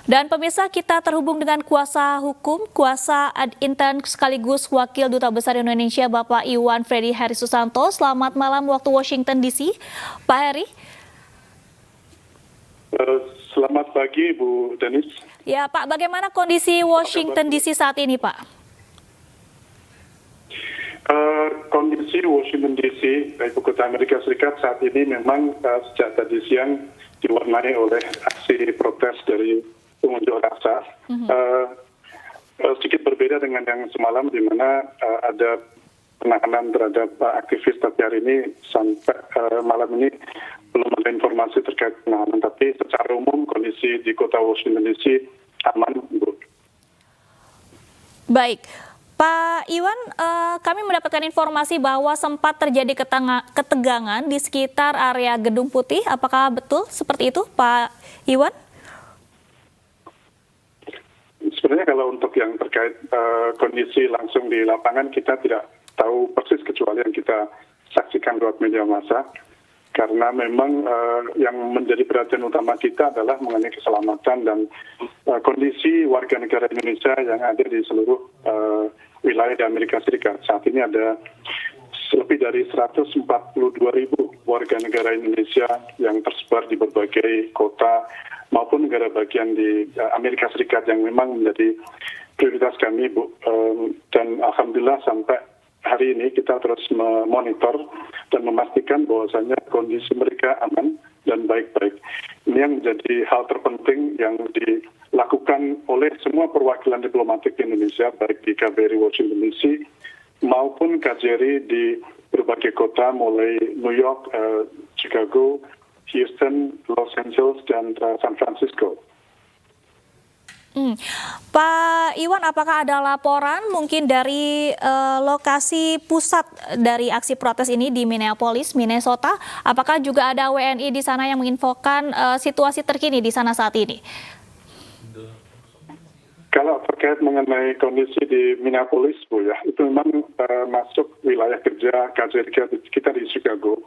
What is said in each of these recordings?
Dan pemirsa, kita terhubung dengan kuasa hukum, kuasa ad intern sekaligus Wakil Duta Besar Indonesia Bapak Iwan Freddy Heri Susanto. Selamat malam waktu Washington DC, Pak Heri. Selamat pagi Bu Denis. Ya Pak, bagaimana kondisi Washington DC saat ini Pak? Kondisi Washington DC, ibu kota Amerika Serikat saat ini memang sejak tadi siang diwarnai oleh aksi protes dari pengunjuk rasa. Sedikit berbeda dengan yang semalam di mana ada penanganan terhadap aktivis, tapi hari ini sampai malam ini belum ada informasi terkait penanganan. Tapi secara umum kondisi di kota Washington DC aman, Bu. Baik. Pak Iwan, kami mendapatkan informasi bahwa sempat terjadi ketegangan di sekitar area Gedung Putih. Apakah betul seperti itu, Pak Iwan? Sebenarnya kalau untuk yang terkait kondisi langsung di lapangan, kita tidak tahu persis kecuali yang kita saksikan lewat media massa. Karena memang yang menjadi perhatian utama kita adalah mengenai keselamatan dan kondisi warga negara Indonesia yang ada di seluruh wilayah di Amerika Serikat. Saat ini ada lebih dari 142.000 warga negara Indonesia yang tersebar di berbagai kota maupun negara bagian di Amerika Serikat yang memang menjadi prioritas kami, Bu. Dan alhamdulillah sampai hari ini kita terus memonitor dan memastikan bahwasannya kondisi mereka aman dan baik-baik. Ini yang menjadi hal terpenting yang dilakukan oleh semua perwakilan diplomatik di Indonesia, baik di KBRI Washington DC maupun KJRI di berbagai kota mulai New York, Chicago, Houston, Los Angeles, dan San Francisco. Pak Iwan, apakah ada laporan mungkin dari lokasi pusat dari aksi protes ini di Minneapolis, Minnesota? Apakah juga ada WNI di sana yang menginfokan situasi terkini di sana saat ini? Kalau terkait mengenai kondisi di Minneapolis, Bu, ya, itu memang masuk wilayah kerja KJRI kita di Chicago.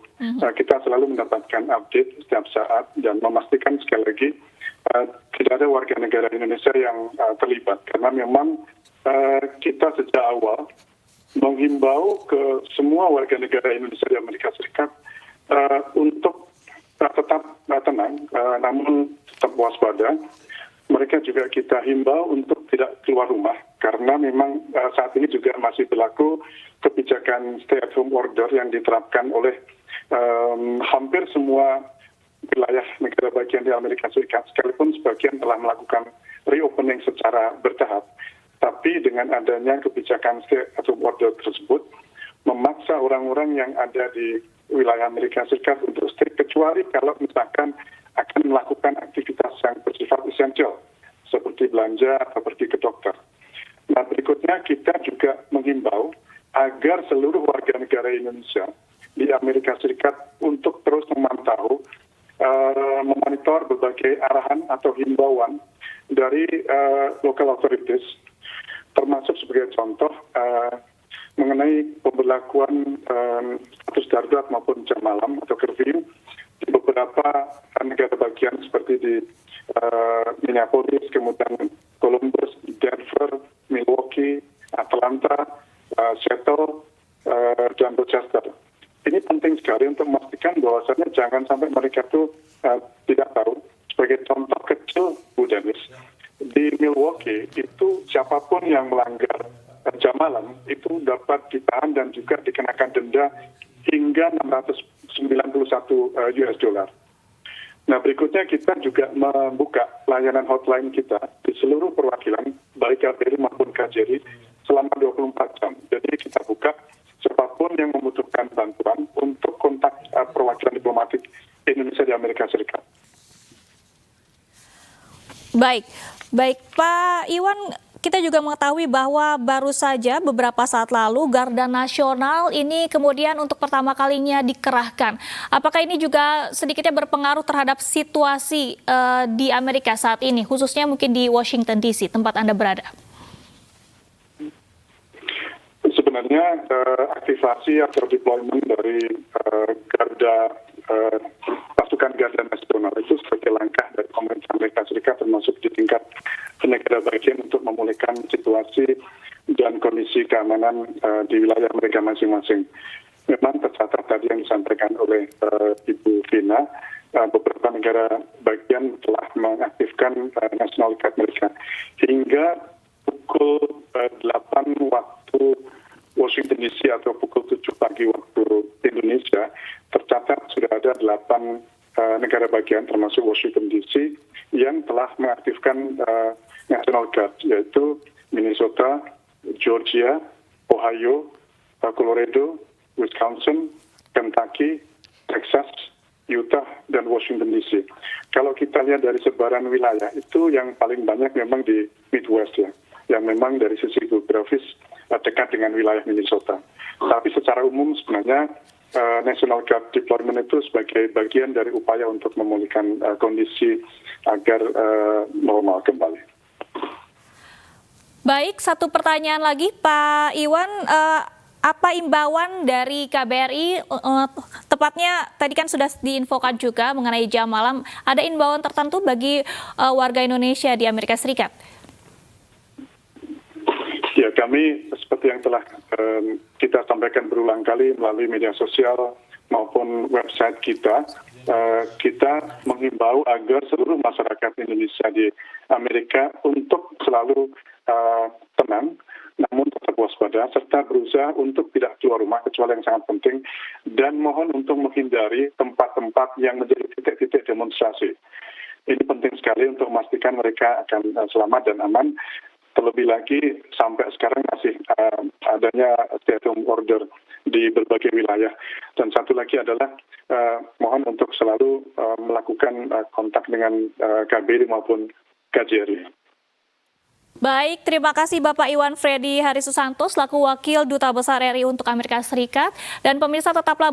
Kita selalu mendapatkan update setiap saat dan memastikan sekali lagi tidak ada warga negara Indonesia yang terlibat. Karena memang kita sejak awal menghimbau ke semua warga negara Indonesia di Amerika Serikat untuk tetap tenang, namun tetap waspada. Mereka juga kita himbau untuk tidak keluar rumah karena memang saat ini juga masih berlaku kebijakan stay at home order yang diterapkan oleh hampir semua wilayah negara bagian di Amerika Serikat, sekalipun sebagian telah melakukan reopening secara bertahap. Tapi dengan adanya kebijakan stay at home order tersebut memaksa orang-orang yang ada di wilayah Amerika Serikat untuk stay, kecuali kalau misalkan akan melakukan aktivitas yang bersifat esensial, seperti belanja atau pergi ke dokter. Nah, berikutnya kita juga menghimbau agar seluruh warga negara Indonesia di Amerika Serikat untuk terus memantau, memonitor berbagai arahan atau himbauan dari local authorities, termasuk sebagai contoh mengenai pemberlakuan status darurat maupun jam malam atau curfew di beberapa negara bagian seperti di Minneapolis, kemudian Columbus, Denver, Milwaukee, Atlanta, Seattle, dan Rochester. Ini penting sekali untuk memastikan bahwasannya jangan sampai mereka itu tidak tahu. Sebagai contoh kecil, Bu Denis, di Milwaukee itu siapapun yang melanggar jam malam itu dapat ditahan dan juga dikenakan denda hingga 691 US dollar. Nah, berikutnya kita juga membuka layanan hotline kita di seluruh perwakilan, baik KBRI maupun KJRI, selama 24 jam. Jadi kita buka siapapun yang membutuhkan bantuan untuk kontak perwakilan diplomatik Indonesia di Amerika Serikat. Baik Pak Iwan, kita juga mengetahui bahwa baru saja beberapa saat lalu Garda Nasional ini kemudian untuk pertama kalinya dikerahkan. Apakah ini juga sedikitnya berpengaruh terhadap situasi di Amerika saat ini, khususnya mungkin di Washington DC, tempat Anda berada? Sebenarnya aktivasi atau deployment dari pasukan Garda Nasional itu sebagai langkah dari pemerintah Amerika Serikat termasuk di tingkat negara bagian untuk memulihkan situasi dan kondisi keamanan di wilayah mereka masing-masing. Memang tercatat tadi yang disampaikan oleh Ibu Vina, beberapa negara bagian telah mengaktifkan National Guard mereka. Hingga pukul 8 waktu Washington DC atau pukul 7 pagi waktu Indonesia, tercatat sudah ada 8 negara bagian termasuk Washington DC yang telah mengaktifkan National Guard, yaitu Minnesota, Georgia, Ohio, Colorado, Wisconsin, Kentucky, Texas, Utah, dan Washington DC. Kalau kita lihat dari sebaran wilayah, itu yang paling banyak memang di Midwest ya, yang memang dari sisi geografis dekat dengan wilayah Minnesota. Tapi secara umum sebenarnya National Guard deployment itu sebagai bagian dari upaya untuk memulihkan kondisi agar normal kembali. Baik, satu pertanyaan lagi Pak Iwan, apa imbauan dari KBRI, tepatnya tadi kan sudah diinfokan juga mengenai jam malam, ada imbauan tertentu bagi warga Indonesia di Amerika Serikat? Ya, kami seperti yang telah kita sampaikan berulang kali melalui media sosial maupun website kita, kita menghimbau agar seluruh masyarakat Indonesia di Amerika untuk selalu tenang, namun tetap waspada, serta berusaha untuk tidak keluar rumah kecuali yang sangat penting, dan mohon untuk menghindari tempat-tempat yang menjadi titik-titik demonstrasi. Ini penting sekali untuk memastikan mereka akan selamat dan aman. Terlebih lagi sampai sekarang masih adanya stay at home order di berbagai wilayah. Dan satu lagi adalah mohon untuk selalu melakukan kontak dengan KBRI maupun KJRI. Baik, terima kasih Bapak Iwan Freddy Harisusanto selaku Wakil Duta Besar RI untuk Amerika Serikat. Dan pemirsa tetaplah